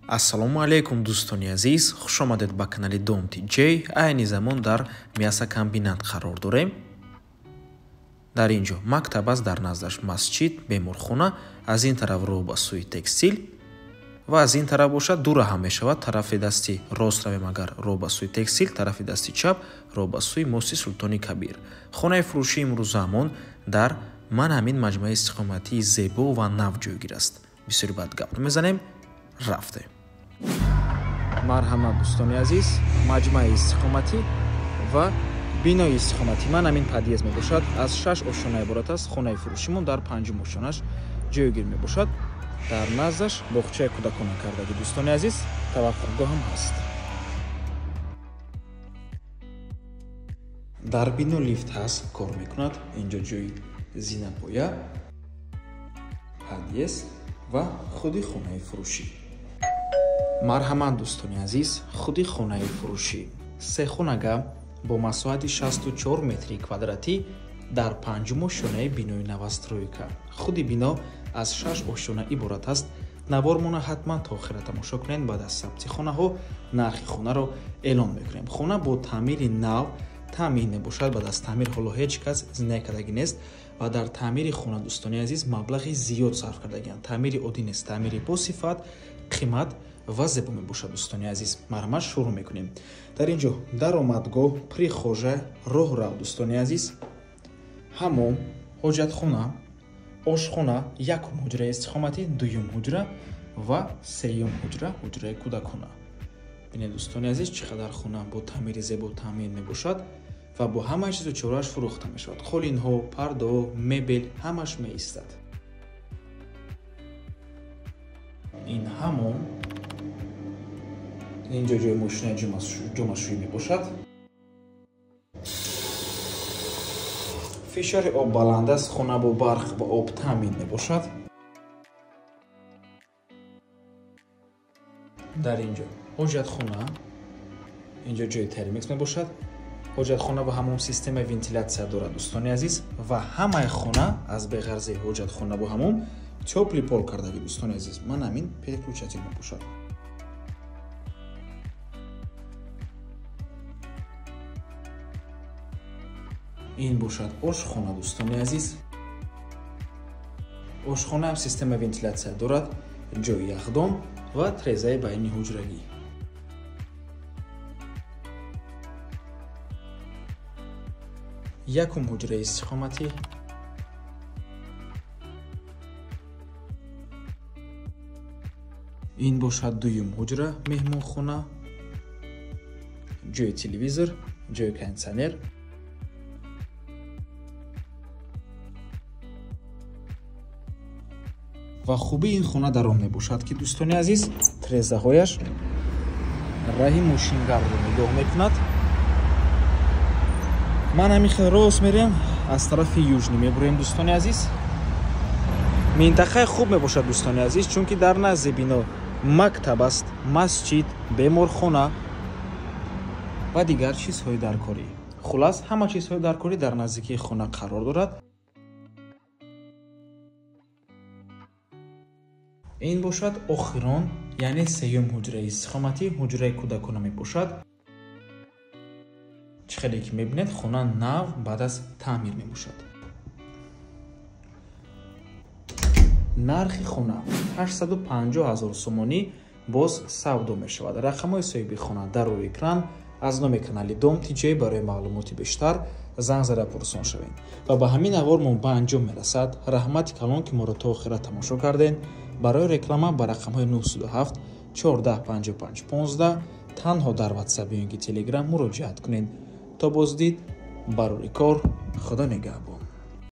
ассалому алайкум дӯстони азиз, хушомадед ба канали Domti J. айни замон дар мясокомбинат қарор дорем. дар ин ҷо мактаб аст, дар наздаш масҷид, беморхона, аз ин тараф роҳ ба сӯи текстил ва аз ин тараф бошад дура ҳам мешавад. тарафи дасти рост равем агар роҳ ба сӯи текстил, тарафи дасти чап роҳ ба сӯи мости Султони Кабир. хонаи фурӯшии имрӯзамон дар ман ҳамин маҷмӯаи истиқоматии зебо ва нав ҷойгир аст. бисёри бад гап намезанем, рафтем. марҳамат дӯстони азиз, маҷмӯаи истиқоматӣ ва бинои истиқоматӣ ман ҳамин подъезд мебошад. аз 6 ошона иборат аст. хонаи фурӯшимон дар 5 ошонаш ҷойгир мебошад. дар наздаш боғчаи кӯдакона кардаги дӯстони азиз таваққуфгоҳам ҳаст. дар бино лифт ҳаст, кор мекунад. инҷо ҷои зинапоя, подъезд ва худи хонаи фурӯшӣ. марҳамат дӯстони азиз, худи хонаи фурӯшӣ се хонага бо масоҳати 64 метри квадратӣ дар 5 ошонаи бинои новостройка. худи бино аз 6 ошона иборат аст. навормона ҳатман то охира тамошо кунед. баъд аз сабти хонаҳо нархи хонаро эълон мекунем. хона бо таъмири нав таъмин мебошад. баъд аз таъмир ҳоло ҳеҷ кас зинда кардаги нест ва дар таъмири хона дӯстони азиз маблағи зиёд сарф кардагианд. таъмири оддӣ нест, таъмири босифат, қимат ва зебо мебошад дӯстони азиз. марҳамат, шурӯъ мекунем. дар ин ҷо даромадгоҳ, прихожа, роҳрав дӯстони азиз, ҳамом, ҳоҷатхона, ошхона, якум ҳуҷраи истиқоматӣ, дуюм ҳуҷра ва сеюм ҳуҷра, ҳуҷраи кӯдакона. бинед дӯстони азиз, чӣ қадар хона бо таъмири зебо таъмин мебошад ва бо ҳамаи чизу чорааш фурӯхта мешавад. қолинҳо, пардо, мебел ҳамаш меистад. ин ҳамон инҷо ҷои мошини ҷомашӯӣ мебошад. фишори об баланд аст. хона бо барқ ва об таъмин мебошад. дар ин ҷо ҳоҷатхона, инҷо ҷои термикс мебошад. ҳоҷатхона ва ҳамон системаи вентилятсия дорад дӯстони азиз ва ҳамаи хона аз беғарзи ҳоҷатхона бо ҳамон тёпли пол кардаги дӯстони азиз. ман ҳамин переключатив мебошад. ин бошад ошхона дӯстони азиз. ошхона ҳам системаи вентилятсия дорад. ҷои яхдон ва трезаи байни ҳуҷрагӣ. якум ҳуҷраи истиқоматӣ, ин бошад дуюм ҳуҷра меҳмонхона, ҷои телевизор, ҷои кондитсионер. ва хубии ин хона дар он мебошад ки дӯстони азиз, трезаҳояш раҳи мошингарро нигоҳ мекунад. ман ҳамихел рост мерем, аз тарафи южнӣ мебурем дӯстони азиз. минтақаи хуб мебошад дӯстони азиз, чунки дар назди бино мактаб аст, масҷид, беморхона ва дигар чизҳои даркорӣ. хулас ҳама чизҳои даркорӣ дар наздикии хона қарор дорад. ин бошад охирон, яъне сеюм ҳуҷраи истиқоматӣ, ҳуҷраи кӯдакона мебошад. чӣ хеле ки мебинед, хона нав баъд аз таъмир мебошад. нархи хона 850 000 сомонӣ боз савдо мешавад. рақамҳои соҳиби хона дар рӯи экран. аз номи канали Domti J барои маълумоти бештар занг зада пурсон шавед. ва ба ҳамин авормон ба анҷом мерасад. раҳмати калон ки моро то охира тамошо карден. барои реклама ба рақамҳои 907 14 55 15 танҳо дар ватсап ё инки телеграм муроҷиат кунед. то боздид, барори кор, худо нигаҳбон.